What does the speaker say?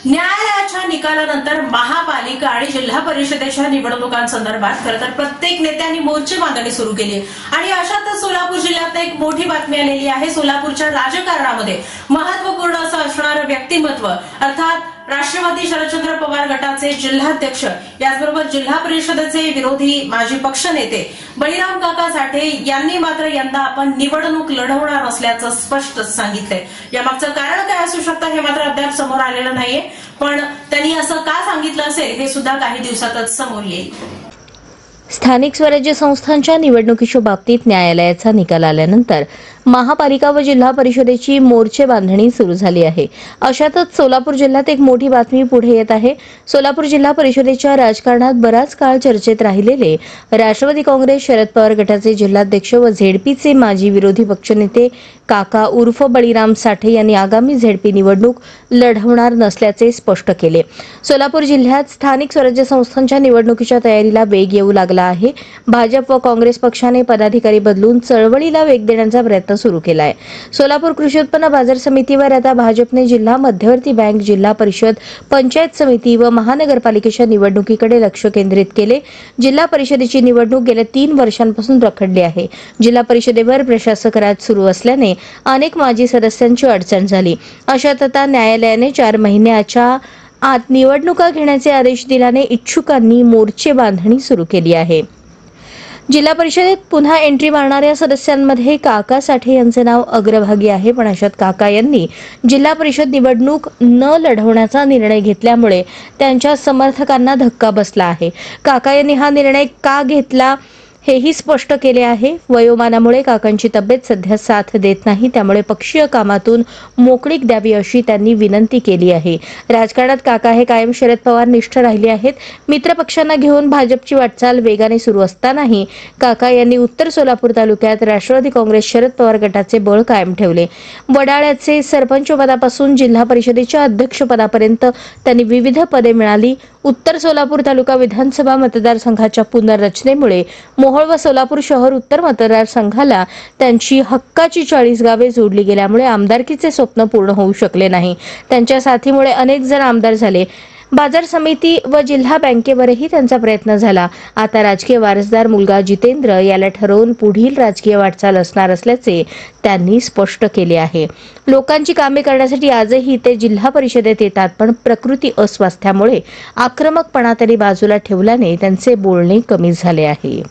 न्यायालयाच्या निकालानंतर महापालिका आणि जिल्हा परिषदेच्या निवडणुकांसंदर्भात खरं तर प्रत्येक नेत्यांनी मोर्चे बांधणी सुरू केली आणि अशातच सोलापूर जिल्ह्यात एक मोठी बातमी आलेली आहे। सोलापूरच्या राजकारणामध्ये महत्त्वपूर्ण असं असणारं व्यक्तिमत्व अर्थात राष्ट्रवादी शरदचंद्र पवार गटाचे जिल्हाध्यक्ष याचबरोबर जिल्हा परिषदेचे विरोधी माजी पक्षनेते बळीराम काका साठे यांनी मात्र यंदा आपण निवडणूक लढवणार असल्याचं स्पष्ट सांगितलंय। यामागचं कारण काय असू शकतं हे मात्र अद्याप समोर आलेलं नाहीये, पण त्यांनी असं का सांगितलं असेल हे सुद्धा काही दिवसातच समोर येईल। स्थानिक स्वराज्य संस्थांच्या निवडणुकीच्या बाबतीत न्यायालयाचा निकाल आल्यानंतर महापालिका व जिल्हा परिषदेची मोर्चे बांधणी सुरू झाली आहे। अशातच सोलापूर जिल्ह्यात एक मोठी बातमी पुढे येत आहे। सोलापूर जिल्हा परिषदेच्या राजकारणात बराच काळ चर्चेत राहिलेले राष्ट्रवादी काँग्रेस शरद पवार गटाचे जिल्हाध्यक्ष व झेडपीचे माजी विरोधी पक्षनेते काका उर्फ बळीराम साठे यांनी आगामी झेडपी निवडणूक लढवणार नसल्याचे स्पष्ट केले। सोलापूर जिल्ह्यात स्थानिक स्वराज्य संस्थांच्या निवडणुकीच्या तयारीला वेग येऊ लागला आहे। भाजप व काँग्रेस पक्षाने पदाधिकारी बदलून चळवळीला वेग देण्याचा प्रयत्न सुरू केला आहे। सोलापूर कृषी उत्पन्न बाजार समितीवर आता भाजपने जिल्हा मध्यवर्ती बँक, जिल्हा परिषद, पंचायत समिती व महानगरपालिकेच्या निवडणुकीकडे लक्ष केंद्रित केले। जिल्हा परिषदेची निवडणूक गेल्या 3 वर्षांपासून रखडली आहे। जिल्हा परिषदेवर प्रशासक राज सुरू असल्याने अनेक माजी सदस्यांची अडचण झाली। अशात आता न्यायालयाने 4 महिन्याच्या आत निवडणुका घेण्याचे आदेश दिल्याने इच्छुकांनी मोर्चे बांधणी सुरू केली आहे। जिल्हा परिषदेत पुन्हा एंट्री मारणाऱ्या सदस्यांमध्ये काका साठे यांचे नाव अग्रभागी आहे, पण अशात काका यांनी जिल्हा परिषद निवडणूक न लढवण्याचा निर्णय घेतल्यामुळे त्यांच्या समर्थकांना धक्का बसला आहे। काका यांनी हा निर्णय का घेतला हेही स्पष्ट केले आहे। वयोमानामुळे काकांची तब्येत सध्या साथ देत नाही, त्यामुळे पक्षीय कामातून मोकळीक द्यावी अशी त्यांनी विनंती केली आहे। राजकारणात काका हे कायम शरद पवार निष्ठ राहिले आहेत। मित्र पक्षांना घेऊन भाजपची वाटचाल वेगाने सुरू असतानाही काका यांनी उत्तर सोलापूर तालुक्यात राष्ट्रवादी काँग्रेस शरद पवार गटाचे बळ कायम ठेवले। वडाळ्याचे सरपंच पदापासून जिल्हा परिषदेच्या अध्यक्षपदापर्यंत त्यांनी विविध पदे मिळाली। उत्तर सोलापूर तालुका विधानसभा मतदारसंघाच्या पुनर्रचनेमुळे मोहोळ व सोलापूर शहर उत्तर मतदारसंघाला त्यांची हक्काची 40 गावे जोडली गेल्यामुळे आमदारकीचे स्वप्न पूर्ण होऊ शकले नाही। त्यांच्या साथीमुळे अनेक जण आमदार झाले। बाजार समिती व जिल्हा बँकेवरही त्यांचा प्रयत्न झाला। आता राजकीय वारसदार मुलगा जितेंद्र याला ठरवून पुढील राजकीय वाटचाल असणार असल्याचे त्यांनी स्पष्ट केले आहे। लोकांची कामे करण्यासाठी आजही ते जिल्हा परिषदेत येतात, पण प्रकृती अस्वास्थ्यामुळे आक्रमकपणा त्यांनी बाजूला ठेवल्याने त्यांचे बोलणे कमी झाले आहे।